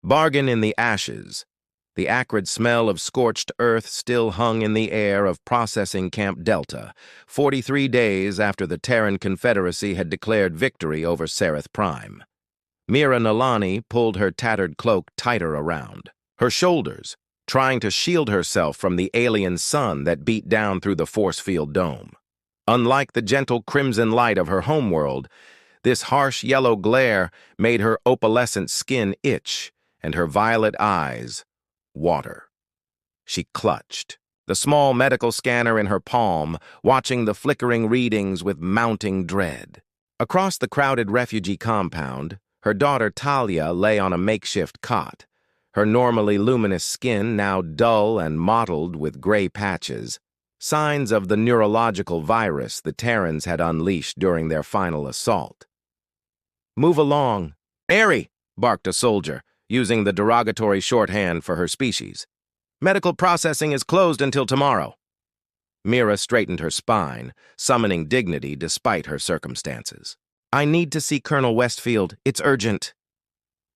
Bargain in the ashes. The acrid smell of scorched earth still hung in the air of Processing Camp Delta, 43 days after the Terran Confederacy had declared victory over Sereth Prime. Mira Nalani pulled her tattered cloak tighter around her shoulders, trying to shield herself from the alien sun that beat down through the force field dome. Unlike the gentle crimson light of her homeworld, this harsh yellow glare made her opalescent skin itch and her violet eyes water. She clutched the small medical scanner in her palm, watching the flickering readings with mounting dread. Across the crowded refugee compound, her daughter Talia lay on a makeshift cot, her normally luminous skin now dull and mottled with gray patches, signs of the neurological virus the Terrans had unleashed during their final assault. "Move along. Airy!" barked a soldier, using the derogatory shorthand for her species. "Medical processing is closed until tomorrow." Mira straightened her spine, summoning dignity despite her circumstances. "I need to see Colonel Westfield. It's urgent."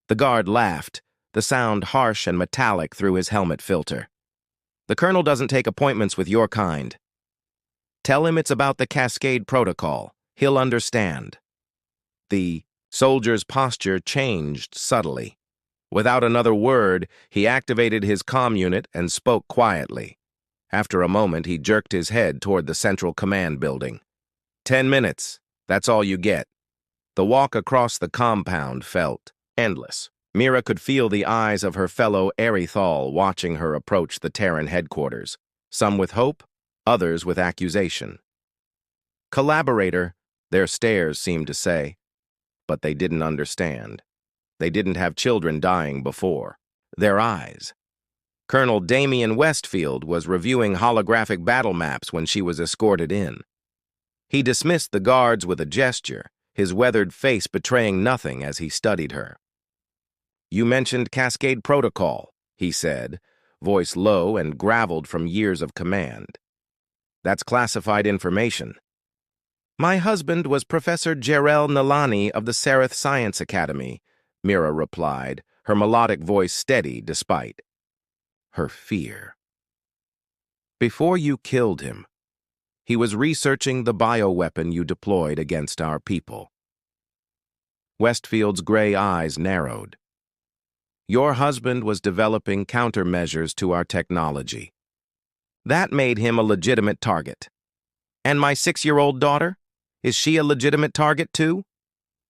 The guard laughed, the sound harsh and metallic through his helmet filter. "The Colonel doesn't take appointments with your kind. Tell him it's about the Cascade Protocol. He'll understand." The soldier's posture changed subtly. Without another word, he activated his comm unit and spoke quietly. After a moment, he jerked his head toward the Central Command building. 10 minutes. That's all you get." The walk across the compound felt endless. Mira could feel the eyes of her fellow Erithal watching her approach the Terran headquarters, some with hope, others with accusation. "Collaborator," their stares seemed to say, but they didn't understand. They didn't have children dying before. Their eyes. Colonel Damian Westfield was reviewing holographic battle maps when she was escorted in. He dismissed the guards with a gesture, his weathered face betraying nothing as he studied her. "You mentioned Cascade Protocol," he said, voice low and graveled from years of command. "That's classified information." "My husband was Professor Jarrell Nalani of the Sereth Science Academy," Mira replied, her melodic voice steady despite her fear. "Before you killed him, he was researching the bioweapon you deployed against our people." Westfield's gray eyes narrowed. "Your husband was developing countermeasures to our technology. That made him a legitimate target. And my 6-year-old daughter? Is she a legitimate target too?"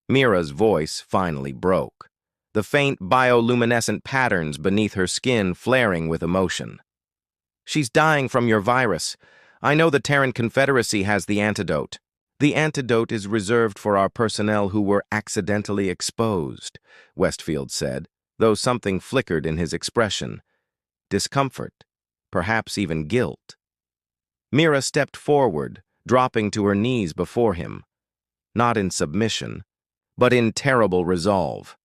Mira's voice finally broke, the faint bioluminescent patterns beneath her skin flaring with emotion. "She's dying from your virus. I know the Terran Confederacy has the antidote. The antidote is reserved for our personnel who were accidentally exposed," Westfield said, though something flickered in his expression. Discomfort, perhaps even guilt. Mira stepped forward, dropping to her knees before him, not in submission, but in terrible resolve.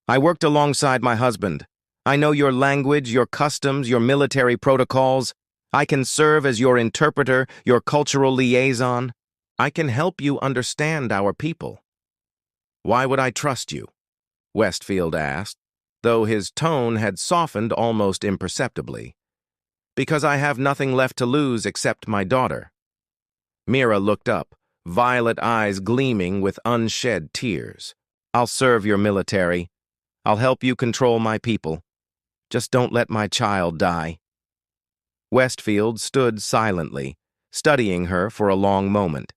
"I worked alongside my husband. I know your language, your customs, your military protocols. I can serve as your interpreter, your cultural liaison. I can help you understand our people." "Why would I trust you?" Westfield asked, though his tone had softened almost imperceptibly. "Because I have nothing left to lose except my daughter." Mira looked up, violet eyes gleaming with unshed tears. "I'll serve your military. I'll help you control my people. Just don't let my child die." Westfield stood silently, studying her for a long moment.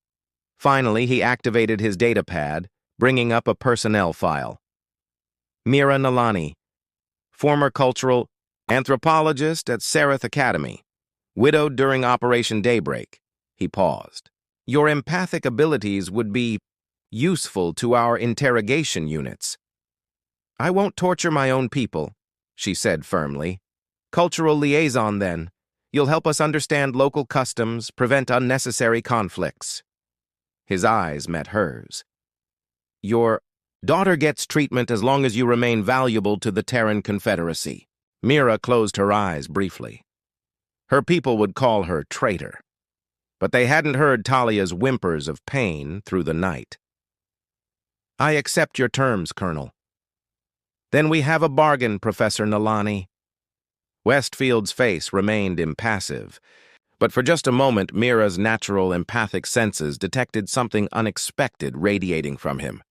Finally, he activated his datapad, bringing up a personnel file. "Mira Nalani, former cultural anthropologist at Sereth Academy, widowed during Operation Daybreak." He paused. "Your empathic abilities would be useful to our interrogation units." "I won't torture my own people," she said firmly. "Cultural liaison, then. You'll help us understand local customs, prevent unnecessary conflicts." His eyes met hers. "Your daughter gets treatment as long as you remain valuable to the Terran Confederacy." Mira closed her eyes briefly. Her people would call her traitor, but they hadn't heard Talia's whimpers of pain through the night. "I accept your terms, Colonel." Then we have a bargain, Professor Nalani. Westfield's face remained impassive, but for just a moment Mira's natural empathic senses detected something unexpected radiating from him.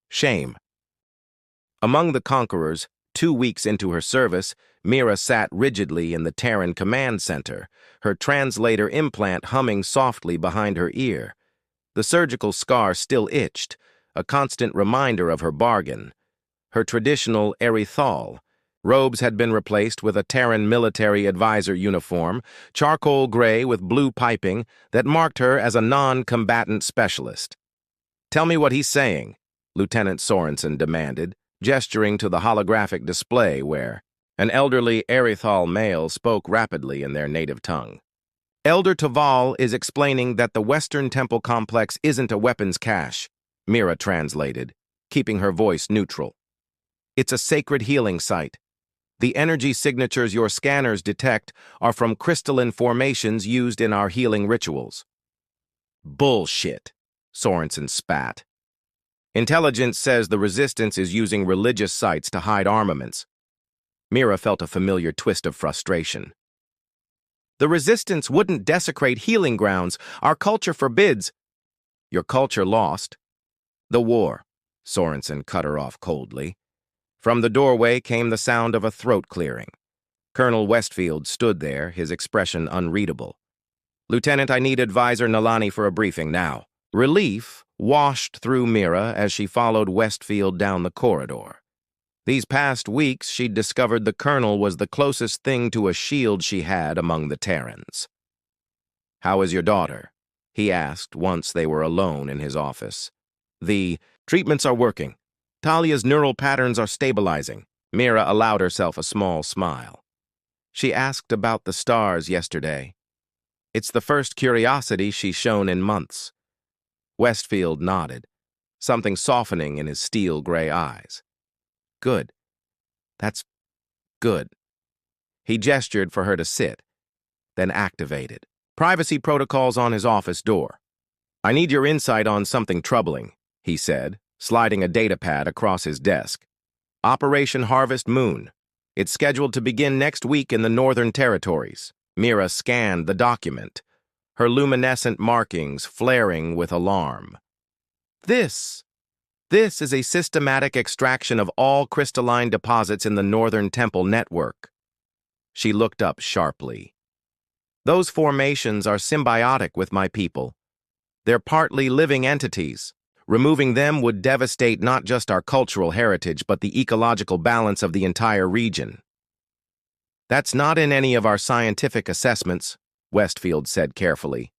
Shame. Among the conquerors, 2 weeks into her service, Mira sat rigidly in the Terran command center, her translator implant humming softly behind her ear. The surgical scar still itched, a constant reminder of her bargain. Her traditional erythal robes had been replaced with a Terran military advisor uniform, charcoal gray with blue piping that marked her as a non-combatant specialist. "Tell me what he's saying," Lieutenant Sorensen demanded, gesturing to the holographic display where an elderly erythal male spoke rapidly in their native tongue. "Elder Taval is explaining that the Western Temple complex isn't a weapons cache," Mira translated, keeping her voice neutral. "It's a sacred healing site. The energy signatures your scanners detect are from crystalline formations used in our healing rituals." "Bullshit," Sorensen spat. "Intelligence says the Resistance is using religious sites to hide armaments." Mira felt a familiar twist of frustration. "The Resistance wouldn't desecrate healing grounds. Our culture forbids." "Your culture lost." "The war," Sorensen cut her off coldly. From the doorway came the sound of a throat clearing. Colonel Westfield stood there, his expression unreadable. "Lieutenant, I need Advisor Nalani for a briefing now." Relief washed through Mira as she followed Westfield down the corridor. These past weeks, she'd discovered the colonel was the closest thing to a shield she had among the Terrans. "How is your daughter?" he asked once they were alone in his office. "The treatments are working. Talia's neural patterns are stabilizing." Mira allowed herself a small smile. "She asked about the stars yesterday. It's the first curiosity she's shown in months." Westfield nodded, something softening in his steel-gray eyes. "Good. That's good." He gestured for her to sit, then activated privacy protocols on his office door. "I need your insight on something troubling," he said, sliding a datapad across his desk. "Operation Harvest Moon. It's scheduled to begin next week in the Northern Territories." Mira scanned the document, her luminescent markings flaring with alarm. This is a systematic extraction of all crystalline deposits in the Northern Temple network." She looked up sharply. "Those formations are symbiotic with my people. They're partly living entities. Removing them would devastate not just our cultural heritage, but the ecological balance of the entire region." "That's not in any of our scientific assessments," Westfield said carefully.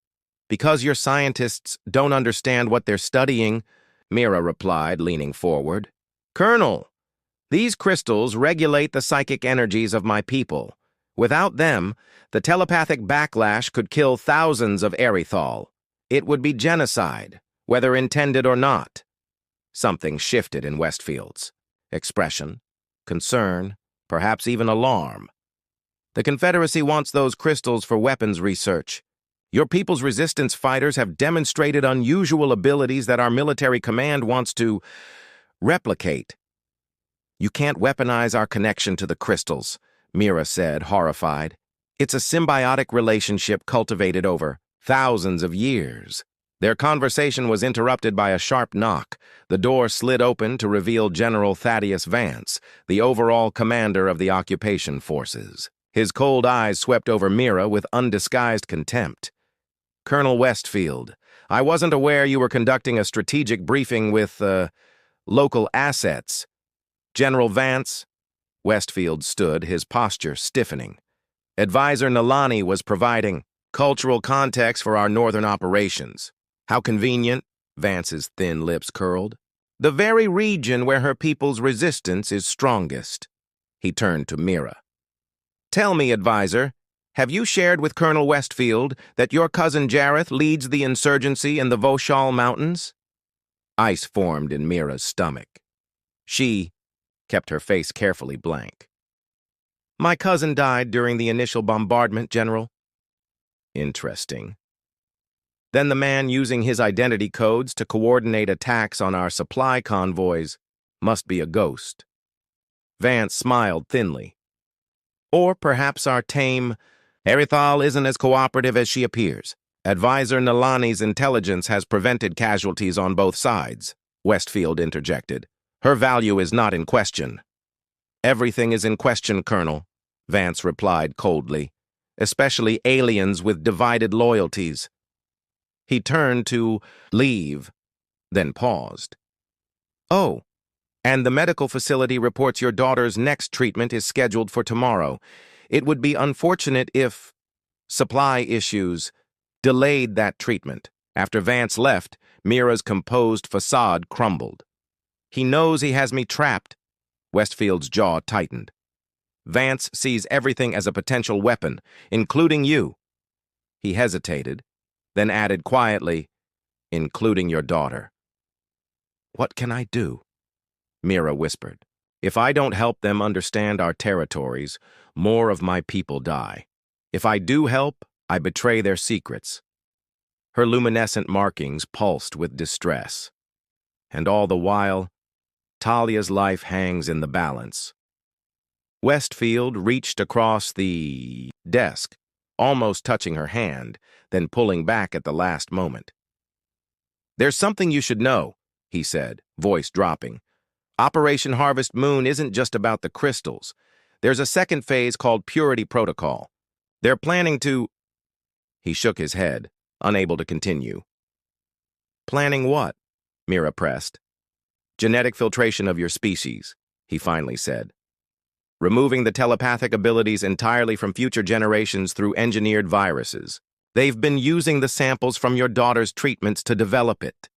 "Because your scientists don't understand what they're studying," Mira replied, leaning forward. "Colonel, these crystals regulate the psychic energies of my people. Without them, the telepathic backlash could kill thousands of erythal. It would be genocide, whether intended or not." Something shifted in Westfield's expression, concern, perhaps even alarm. "The Confederacy wants those crystals for weapons research. Your people's resistance fighters have demonstrated unusual abilities that our military command wants to replicate." "You can't weaponize our connection to the crystals," Mira said, horrified. "It's a symbiotic relationship cultivated over thousands of years." Their conversation was interrupted by a sharp knock. The door slid open to reveal General Thaddeus Vance, the overall commander of the occupation forces. His cold eyes swept over Mira with undisguised contempt. "Colonel Westfield, I wasn't aware you were conducting a strategic briefing with, local assets." "General Vance," Westfield stood, his posture stiffening. "Advisor Nalani was providing cultural context for our northern operations." "How convenient," Vance's thin lips curled. "The very region where her people's resistance is strongest." He turned to Mira. "Tell me, Advisor, have you shared with Colonel Westfield that your cousin Jareth leads the insurgency in the Voshal Mountains?" Ice formed in Mira's stomach. She kept her face carefully blank. "My cousin died during the initial bombardment, General." "Interesting. Then the man using his identity codes to coordinate attacks on our supply convoys must be a ghost." Vance smiled thinly. Or perhaps our tame Erithal isn't as cooperative as she appears. Advisor Nalani's intelligence has prevented casualties on both sides, Westfield interjected. Her value is not in question. Everything is in question, Colonel, Vance replied coldly, especially aliens with divided loyalties. He turned to leave, then paused. Oh, and the medical facility reports your daughter's next treatment is scheduled for tomorrow. It would be unfortunate if supply issues delayed that treatment. After Vance left, Mira's composed facade crumbled. He knows he has me trapped. Westfield's jaw tightened. Vance sees everything as a potential weapon, including you. He hesitated, then added quietly, including your daughter. What can I do? Mira whispered. If I don't help them understand our territories, more of my people die. If I do help, I betray their secrets. Her luminescent markings pulsed with distress. And all the while, Talia's life hangs in the balance. Westfield reached across the desk, almost touching her hand, then pulling back at the last moment. There's something you should know, he said, voice dropping. Operation Harvest Moon isn't just about the crystals. There's a second phase called Purity Protocol. They're planning to... He shook his head, unable to continue. Planning what? Mira pressed. Genetic filtration of your species, he finally said. Removing the telepathic abilities entirely from future generations through engineered viruses. They've been using the samples from your daughter's treatments to develop it.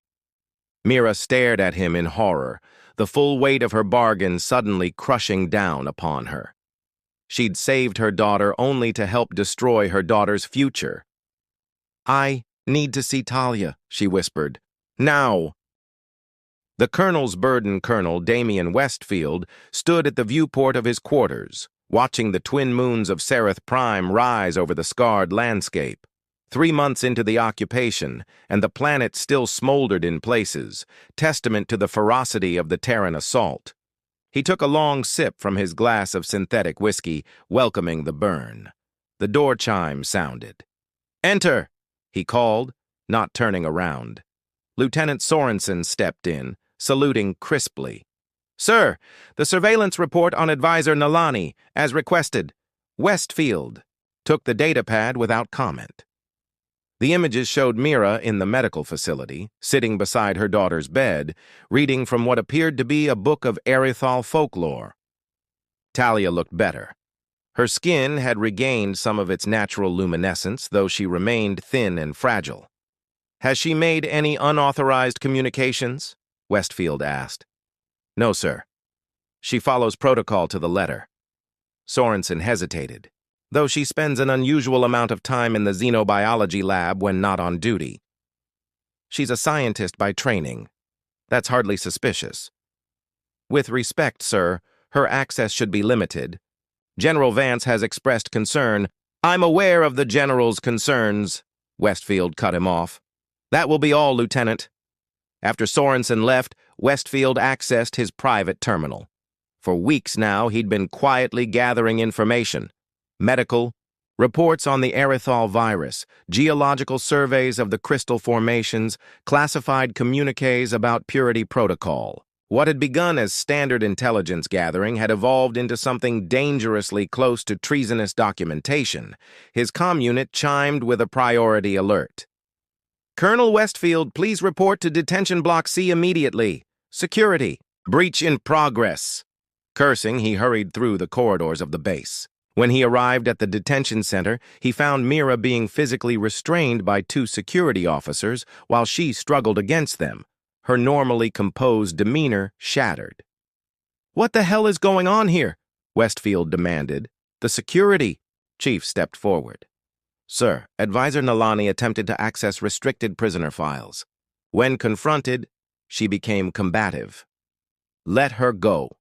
Mira stared at him in horror, the full weight of her bargain suddenly crushing down upon her. She'd saved her daughter only to help destroy her daughter's future. I need to see Talia, she whispered. Now! The colonel's burden colonel, Damian Westfield, stood at the viewport of his quarters, watching the twin moons of Sereth Prime rise over the scarred landscape. 3 months into the occupation, and the planet still smoldered in places, testament to the ferocity of the Terran assault. He took a long sip from his glass of synthetic whiskey, welcoming the burn. The door chime sounded. Enter, he called, not turning around. Lieutenant Sorensen stepped in, saluting crisply. Sir, the surveillance report on Advisor Nalani, as requested. Westfield took the datapad without comment. The images showed Mira in the medical facility, sitting beside her daughter's bed, reading from what appeared to be a book of Erithal folklore. Talia looked better. Her skin had regained some of its natural luminescence, though she remained thin and fragile. Has she made any unauthorized communications? Westfield asked. No, sir. She follows protocol to the letter. Sorensen hesitated, though she spends an unusual amount of time in the xenobiology lab when not on duty. She's a scientist by training. That's hardly suspicious. With respect, sir, her access should be limited. General Vance has expressed concern. I'm aware of the General's concerns, Westfield cut him off. That will be all, Lieutenant. After Sorensen left, Westfield accessed his private terminal. For weeks now, he'd been quietly gathering information. Medical, reports on the Erithal virus, geological surveys of the crystal formations, classified communiques about Purity Protocol. What had begun as standard intelligence gathering had evolved into something dangerously close to treasonous documentation. His comm unit chimed with a priority alert. Colonel Westfield, please report to Detention Block C immediately. Security. Breach in progress. Cursing, he hurried through the corridors of the base. When he arrived at the detention center, he found Mira being physically restrained by 2 security officers while she struggled against them, her normally composed demeanor shattered. What the hell is going on here? Westfield demanded. The security chief stepped forward. Sir, Advisor Nalani attempted to access restricted prisoner files. When confronted, she became combative. Let her go,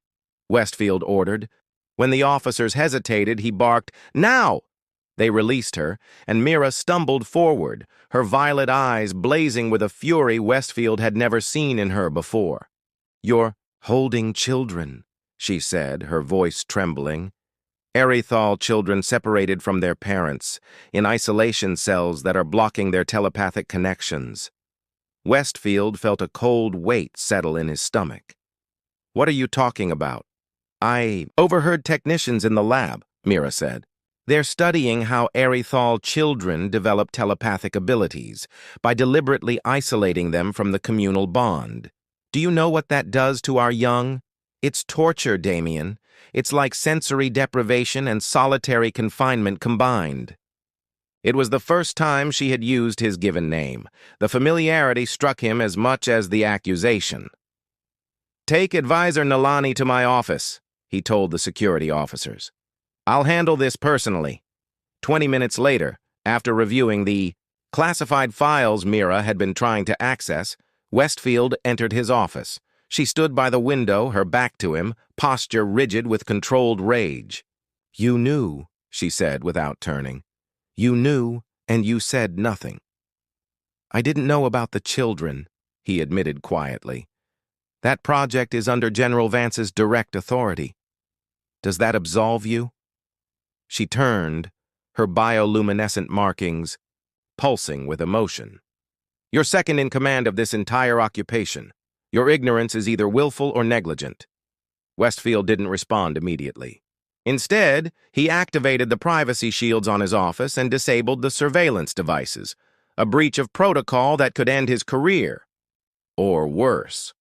Westfield ordered. When the officers hesitated, he barked, Now! They released her, and Mira stumbled forward, her violet eyes blazing with a fury Westfield had never seen in her before. You're holding children, she said, her voice trembling. Erythal children separated from their parents, in isolation cells that are blocking their telepathic connections. Westfield felt a cold weight settle in his stomach. What are you talking about? I overheard technicians in the lab, Mira said. They're studying how Erythal children develop telepathic abilities by deliberately isolating them from the communal bond. Do you know what that does to our young? It's torture, Damien. It's like sensory deprivation and solitary confinement combined. It was the first time she had used his given name. The familiarity struck him as much as the accusation. Take Advisor Nalani to my office, he told the security officers. I'll handle this personally. 20 minutes later, after reviewing the classified files Mira had been trying to access, Westfield entered his office. She stood by the window, her back to him, posture rigid with controlled rage. You knew, she said without turning. You knew, and you said nothing. I didn't know about the children, he admitted quietly. That project is under General Vance's direct authority. Does that absolve you? She turned, her bioluminescent markings pulsing with emotion. You're second in command of this entire occupation. Your ignorance is either willful or negligent. Westfield didn't respond immediately. Instead, he activated the privacy shields on his office and disabled the surveillance devices, a breach of protocol that could end his career. Or worse.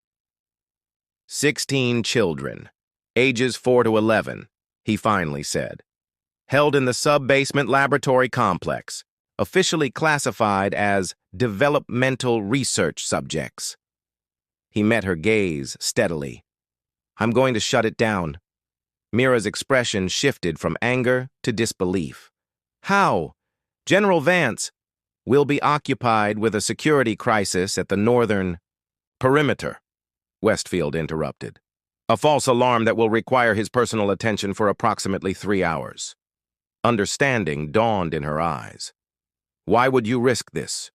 16 children, ages 4 to 11, he finally said. Held in the sub-basement laboratory complex, officially classified as developmental research subjects. He met her gaze steadily. I'm going to shut it down. Mira's expression shifted from anger to disbelief. How? General Vance will be occupied with a security crisis at the northern perimeter, Westfield interrupted. A false alarm that will require his personal attention for approximately 3 hours. Understanding dawned in her eyes. Why would you risk this?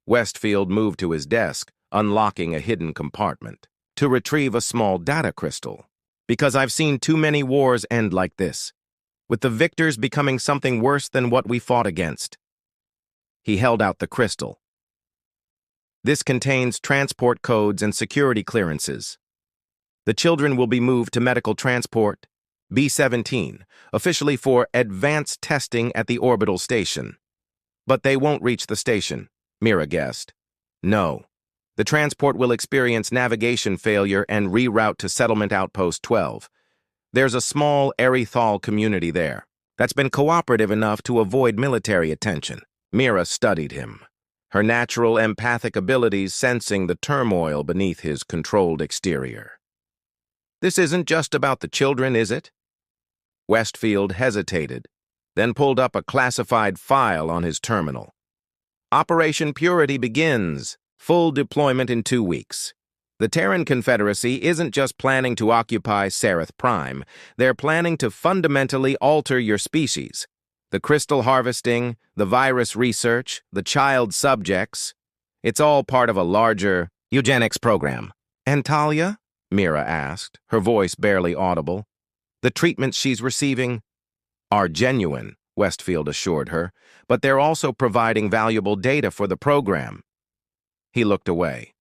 Westfield moved to his desk, unlocking a hidden compartment. To retrieve a small data crystal. Because I've seen too many wars end like this, with the victors becoming something worse than what we fought against. He held out the crystal. This contains transport codes and security clearances. The children will be moved to medical transport B-17, officially for advanced testing at the orbital station. But they won't reach the station, Mira guessed. No. The transport will experience navigation failure and reroute to Settlement Outpost 12. There's a small Erythal community there that's been cooperative enough to avoid military attention. Mira studied him, her natural empathic abilities sensing the turmoil beneath his controlled exterior. This isn't just about the children, is it? Westfield hesitated, then pulled up a classified file on his terminal. Operation Purity begins. Full deployment in 2 weeks. The Terran Confederacy isn't just planning to occupy Sereth Prime. They're planning to fundamentally alter your species. The crystal harvesting, the virus research, the child subjects. It's all part of a larger eugenics program. And Talia? Mira asked, her voice barely audible. The treatments she's receiving are genuine, Westfield assured her, but they're also providing valuable data for the program. He looked away.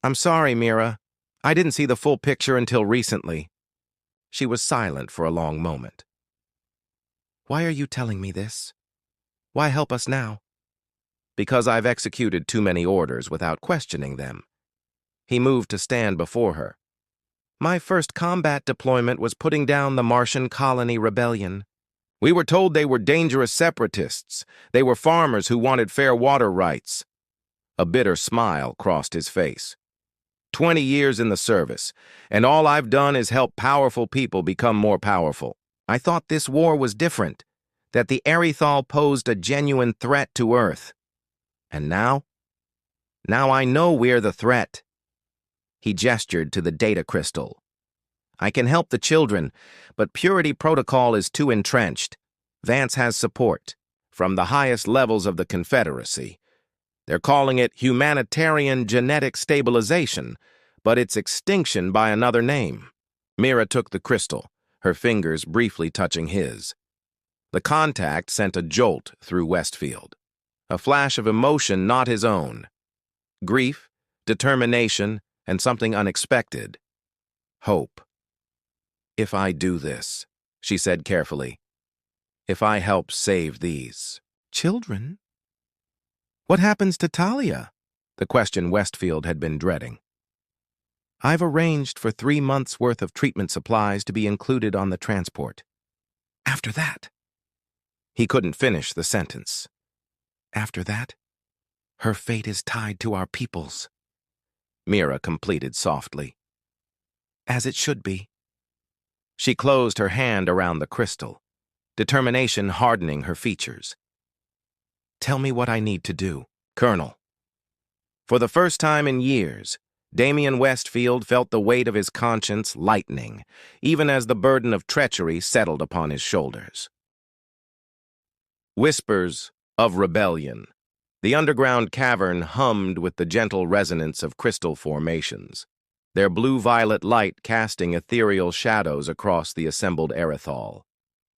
I'm sorry, Mira. I didn't see the full picture until recently. She was silent for a long moment. Why are you telling me this? Why help us now? Because I've executed too many orders without questioning them. He moved to stand before her. My first combat deployment was putting down the Martian colony rebellion. We were told they were dangerous separatists. They were farmers who wanted fair water rights. A bitter smile crossed his face. 20 years in the service, and all I've done is help powerful people become more powerful. I thought this war was different, that the Erythal posed a genuine threat to Earth. And now? Now I know we're the threat. He gestured to the data crystal. I can help the children, but Purity Protocol is too entrenched. Vance has support, from the highest levels of the Confederacy. They're calling it humanitarian genetic stabilization, but it's extinction by another name. Mira took the crystal, her fingers briefly touching his. The contact sent a jolt through Westfield, a flash of emotion not his own. Grief, determination, and something unexpected. Hope. "If I do this," she said carefully, "if I help save these children, what happens to Talia?" The question Westfield had been dreading. "I've arranged for 3 months' worth of treatment supplies to be included on the transport. After that..." He couldn't finish the sentence. "After that, her fate is tied to our people's," Mira completed softly. "As it should be." She closed her hand around the crystal, determination hardening her features. "Tell me what I need to do, Colonel." For the first time in years, Damian Westfield felt the weight of his conscience lightening, even as the burden of treachery settled upon his shoulders. Whispers of rebellion. The underground cavern hummed with the gentle resonance of crystal formations, their blue-violet light casting ethereal shadows across the assembled erythal.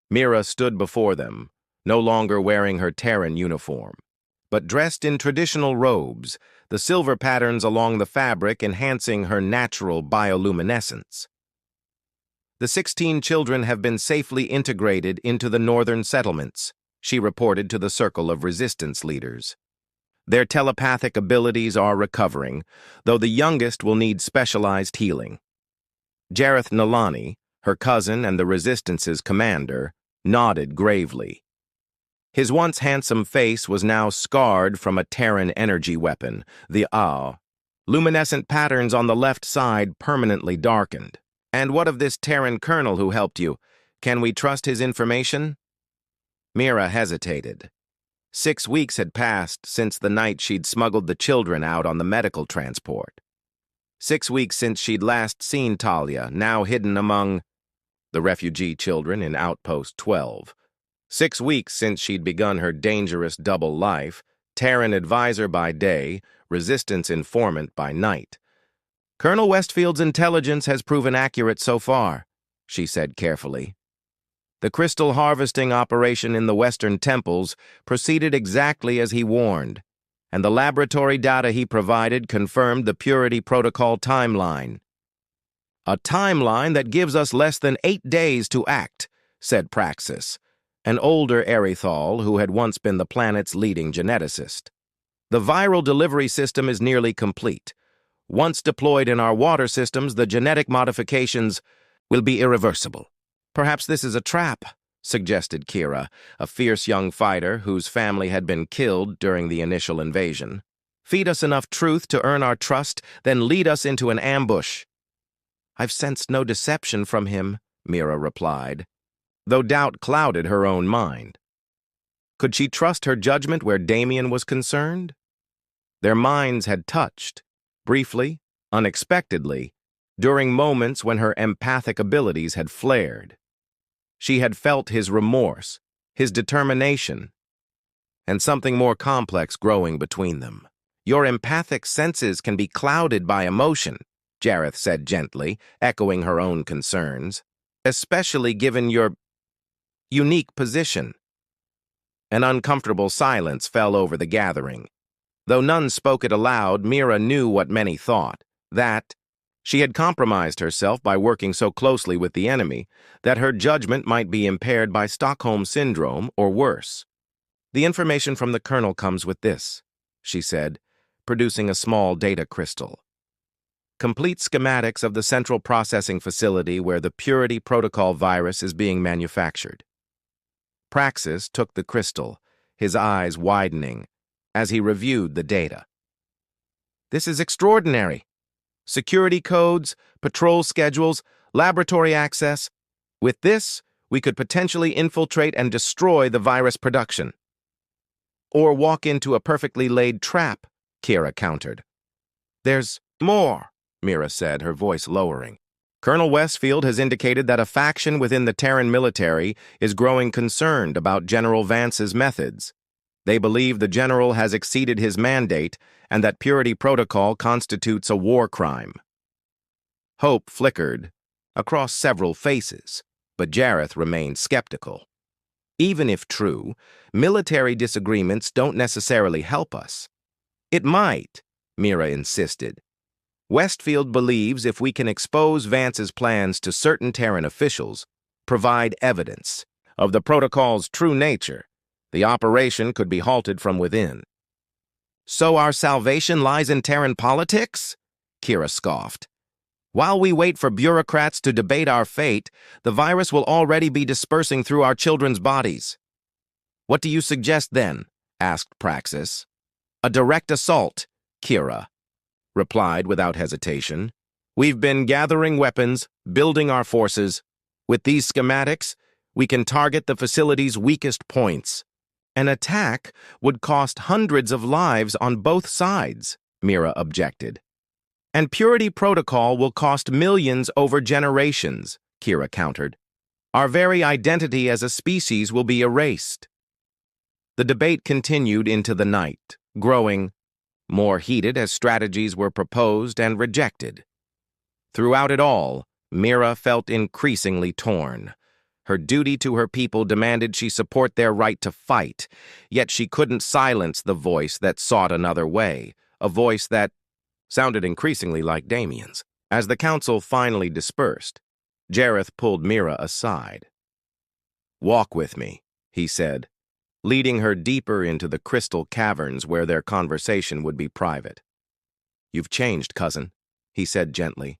Mira stood before them, no longer wearing her Terran uniform, but dressed in traditional robes, the silver patterns along the fabric enhancing her natural bioluminescence. "The 16 children have been safely integrated into the northern settlements," she reported to the circle of resistance leaders. "Their telepathic abilities are recovering, though the youngest will need specialized healing." Jareth Nalani, her cousin and the Resistance's commander, nodded gravely. His once handsome face was now scarred from a Terran energy weapon, the Ah. Luminescent patterns on the left side permanently darkened. "And what of this Terran colonel who helped you? Can we trust his information?" Mira hesitated. 6 weeks had passed since the night she'd smuggled the children out on the medical transport. 6 weeks since she'd last seen Talia, now hidden among the refugee children in Outpost 12. 6 weeks since she'd begun her dangerous double life, Terran advisor by day, resistance informant by night. "Colonel Westfield's intelligence has proven accurate so far," she said carefully. "The crystal harvesting operation in the Western temples proceeded exactly as he warned, and the laboratory data he provided confirmed the Purity Protocol timeline." "A timeline that gives us less than 8 days to act," said Praxis, an older erythal who had once been the planet's leading geneticist. "The viral delivery system is nearly complete. Once deployed in our water systems, the genetic modifications will be irreversible." "Perhaps this is a trap," suggested Kira, a fierce young fighter whose family had been killed during the initial invasion. "Feed us enough truth to earn our trust, then lead us into an ambush." "I've sensed no deception from him," Mira replied, though doubt clouded her own mind. Could she trust her judgment where Damian was concerned? Their minds had touched, briefly, unexpectedly, during moments when her empathic abilities had flared. She had felt his remorse, his determination, and something more complex growing between them. "Your empathic senses can be clouded by emotion," Jareth said gently, echoing her own concerns, "especially given your unique position." An uncomfortable silence fell over the gathering. Though none spoke it aloud, Mira knew what many thought, that she had compromised herself by working so closely with the enemy, that her judgment might be impaired by Stockholm Syndrome or worse. "The information from the Colonel comes with this," she said, producing a small data crystal. "Complete schematics of the central processing facility where the Purity Protocol virus is being manufactured." Praxis took the crystal, his eyes widening, as he reviewed the data. "This is extraordinary. Security codes, patrol schedules, laboratory access. With this, we could potentially infiltrate and destroy the virus production." "Or walk into a perfectly laid trap," Kira countered. "There's more," Mira said, her voice lowering. "Colonel Westfield has indicated that a faction within the Terran military is growing concerned about General Vance's methods. They believe the general has exceeded his mandate and that Purity Protocol constitutes a war crime." Hope flickered, across several faces, but Jareth remained skeptical. Even if true, military disagreements don't necessarily help us. It might, Mira insisted. Westfield believes if we can expose Vance's plans to certain Terran officials, provide evidence of the protocol's true nature, the operation could be halted from within. So our salvation lies in Terran politics? Kira scoffed. While we wait for bureaucrats to debate our fate, the virus will already be dispersing through our children's bodies. What do you suggest then? Asked Praxis. A direct assault, Kira replied without hesitation. We've been gathering weapons, building our forces. With these schematics, we can target the facility's weakest points. An attack would cost hundreds of lives on both sides, Mira objected. And Purity Protocol will cost millions over generations, Kira countered. Our very identity as a species will be erased. The debate continued into the night, growing more heated as strategies were proposed and rejected. Throughout it all, Mira felt increasingly torn. Her duty to her people demanded she support their right to fight, yet she couldn't silence the voice that sought another way, a voice that sounded increasingly like Damien's. As the council finally dispersed, Jareth pulled Mira aside. "Walk with me," he said, leading her deeper into the crystal caverns where their conversation would be private. "You've changed, cousin," he said gently.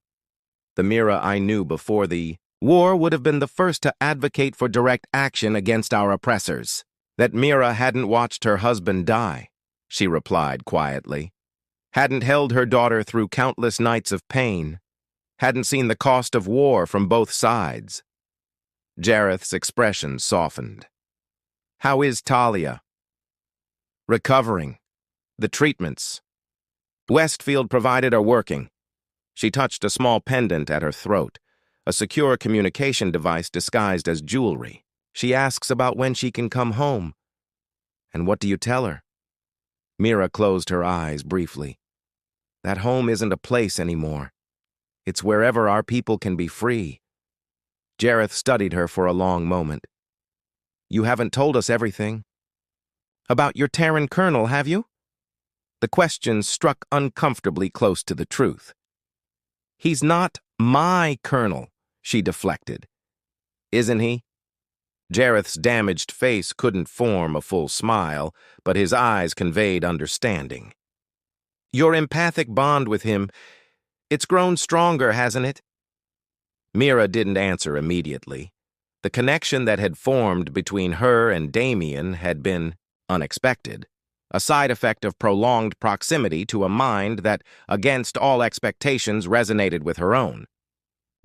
"The Mira I knew before the war would have been the first to advocate for direct action against our oppressors. That Mira hadn't watched her husband die," she replied quietly. "Hadn't held her daughter through countless nights of pain. Hadn't seen the cost of war from both sides." Jareth's expression softened. "How is Talia?" "Recovering. The treatments Westfield provided are working." She touched a small pendant at her throat, a secure communication device disguised as jewelry. "She asks about when she can come home." "And what do you tell her?" Mira closed her eyes briefly. "That home isn't a place anymore. It's wherever our people can be free." Jareth studied her for a long moment. "You haven't told us everything. About your Terran colonel, have you?" The question struck uncomfortably close to the truth. "He's not my colonel," she deflected. "Isn't he?" Jareth's damaged face couldn't form a full smile, but his eyes conveyed understanding. "Your empathic bond with him, it's grown stronger, hasn't it?" Mira didn't answer immediately. The connection that had formed between her and Damien had been unexpected, a side effect of prolonged proximity to a mind that, against all expectations, resonated with her own.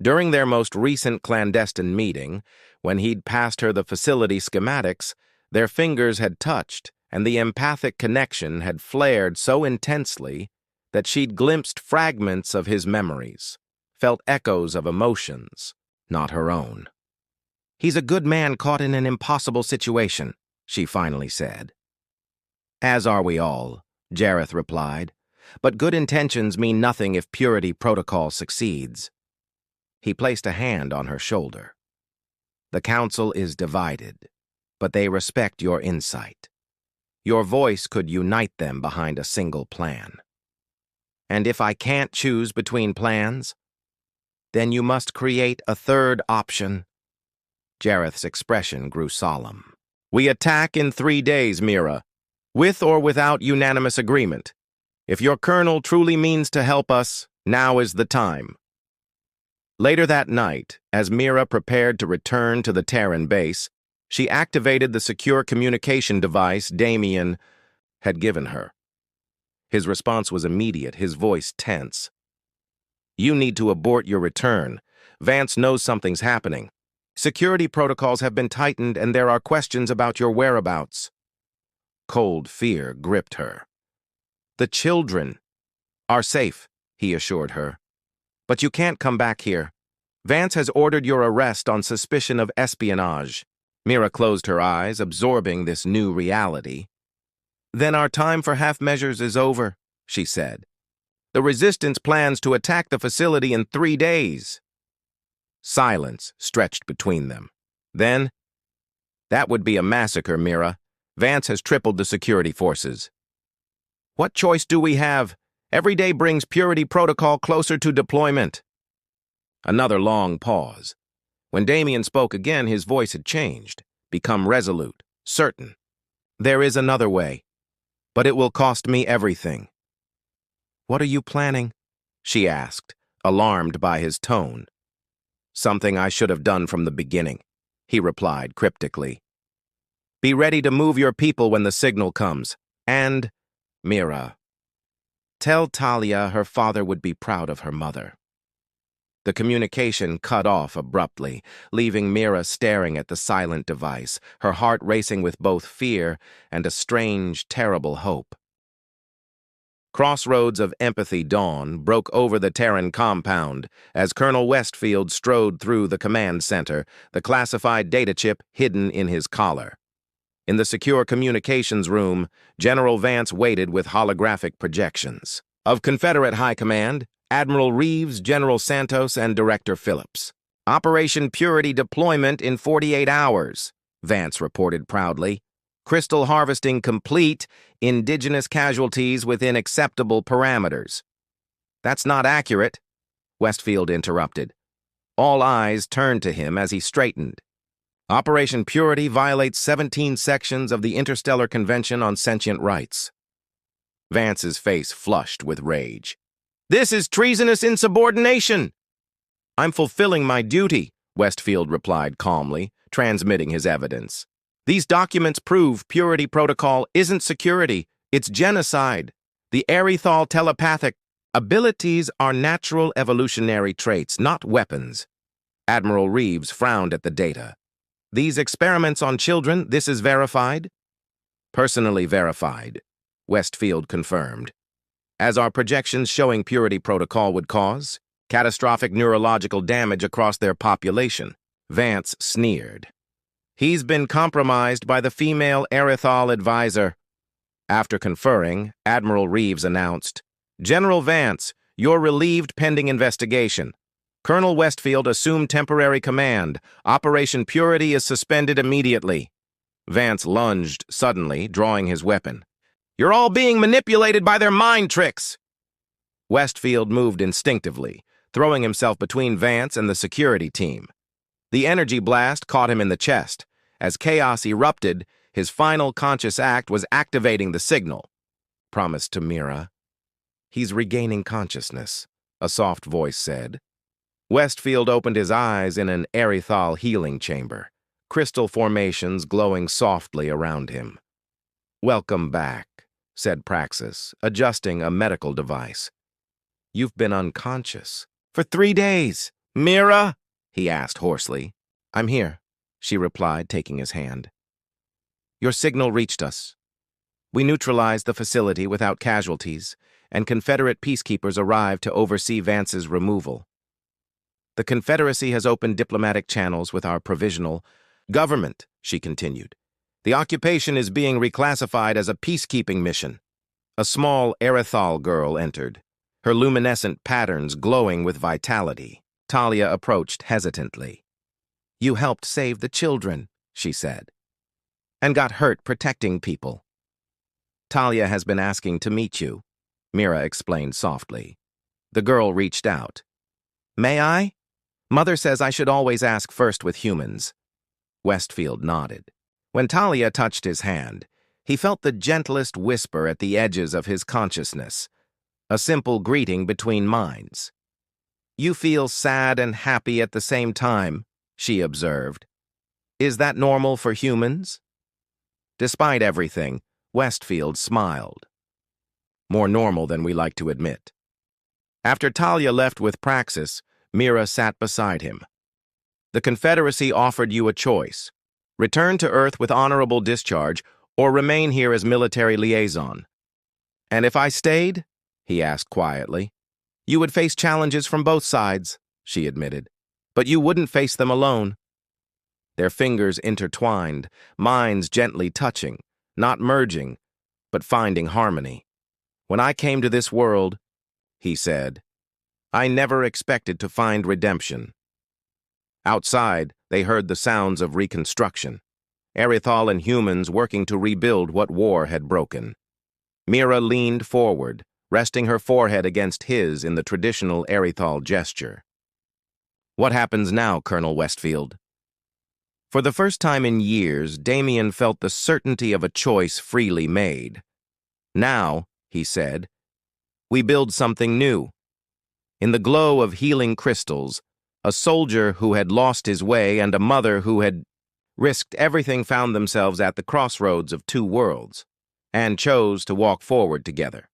During their most recent clandestine meeting, when he'd passed her the facility schematics, their fingers had touched, and the empathic connection had flared so intensely that she'd glimpsed fragments of his memories, felt echoes of emotions, not her own. "He's a good man caught in an impossible situation," she finally said. "As are we all," Jareth replied, "but good intentions mean nothing if Purity Protocol succeeds." He placed a hand on her shoulder. "The Council is divided, but they respect your insight. Your voice could unite them behind a single plan. And if I can't choose between plans, then you must create a third option." Jareth's expression grew solemn. "We attack in 3 days, Mira, with or without unanimous agreement. If your colonel truly means to help us, now is the time." Later that night, as Mira prepared to return to the Terran base, she activated the secure communication device Damien had given her. His response was immediate, his voice tense. "You need to abort your return. Vance knows something's happening. Security protocols have been tightened and there are questions about your whereabouts." Cold fear gripped her. "The children are safe," he assured her. "But you can't come back here. Vance has ordered your arrest on suspicion of espionage." Mira closed her eyes, absorbing this new reality. "Then our time for half measures is over," she said. "The Resistance plans to attack the facility in 3 days." Silence stretched between them. Then, "That would be a massacre, Mira. Vance has tripled the security forces." "What choice do we have? Every day brings Purity Protocol closer to deployment." Another long pause. When Damien spoke again, his voice had changed, become resolute, certain. "There is another way, but it will cost me everything." "What are you planning?" she asked, alarmed by his tone. "Something I should have done from the beginning," he replied cryptically. "Be ready to move your people when the signal comes. And, Mira, tell Talia her father would be proud of her mother." The communication cut off abruptly, leaving Mira staring at the silent device, her heart racing with both fear and a strange, terrible hope. Crossroads of empathy dawn broke over the Terran compound as Colonel Westfield strode through the command center, the classified data chip hidden in his collar. In the secure communications room, General Vance waited with holographic projections. Of Confederate High Command, Admiral Reeves, General Santos, and Director Phillips. "Operation Purity deployment in 48 hours, Vance reported proudly. "Crystal harvesting complete, indigenous casualties within acceptable parameters." "That's not accurate," Westfield interrupted. All eyes turned to him as he straightened. "Operation Purity violates 17 sections of the Interstellar Convention on Sentient Rights." Vance's face flushed with rage. "This is treasonous insubordination." "I'm fulfilling my duty," Westfield replied calmly, transmitting his evidence. "These documents prove Purity Protocol isn't security, it's genocide. The Aerithal telepathic abilities are natural evolutionary traits, not weapons." Admiral Reeves frowned at the data. "These experiments on children, this is verified?" "Personally verified," Westfield confirmed. "As our projections showing Purity Protocol would cause catastrophic neurological damage across their population." Vance sneered. "He's been compromised by the female Aerithal advisor." After conferring, Admiral Reeves announced, "General Vance, you're relieved pending investigation. Colonel Westfield assumed temporary command. Operation Purity is suspended immediately." Vance lunged suddenly, drawing his weapon. "You're all being manipulated by their mind tricks." Westfield moved instinctively, throwing himself between Vance and the security team. The energy blast caught him in the chest. As chaos erupted, his final conscious act was activating the signal. "Promise to Mira." "He's regaining consciousness," a soft voice said. Westfield opened his eyes in an Aerithal healing chamber, crystal formations glowing softly around him. "Welcome back," said Praxis, adjusting a medical device. "You've been unconscious for 3 days. Mira?" he asked hoarsely. "I'm here," she replied, taking his hand. "Your signal reached us. We neutralized the facility without casualties, and Confederate peacekeepers arrived to oversee Vance's removal. The Confederacy has opened diplomatic channels with our provisional government," she continued. "The occupation is being reclassified as a peacekeeping mission." A small Aerithal girl entered, her luminescent patterns glowing with vitality. Talia approached hesitantly. "You helped save the children," she said, "and got hurt protecting people." "Talia has been asking to meet you," Mira explained softly. The girl reached out. "May I? Mother says I should always ask first with humans." Westfield nodded. When Talia touched his hand, he felt the gentlest whisper at the edges of his consciousness, a simple greeting between minds. "You feel sad and happy at the same time," she observed. "Is that normal for humans?" Despite everything, Westfield smiled. "More normal than we like to admit." After Talia left with Praxis, Mira sat beside him. "The Confederacy offered you a choice. Return to Earth with honorable discharge, or remain here as military liaison." "And if I stayed?" he asked quietly. "You would face challenges from both sides," she admitted. "But you wouldn't face them alone." Their fingers intertwined, minds gently touching, not merging, but finding harmony. "When I came to this world," he said, "I never expected to find redemption." Outside, they heard the sounds of reconstruction. Erithal and humans working to rebuild what war had broken. Mira leaned forward, resting her forehead against his in the traditional Erithal gesture. "What happens now, Colonel Westfield?" For the first time in years, Damien felt the certainty of a choice freely made. "Now," he said, "we build something new." In the glow of healing crystals, a soldier who had lost his way and a mother who had risked everything found themselves at the crossroads of two worlds, and chose to walk forward together.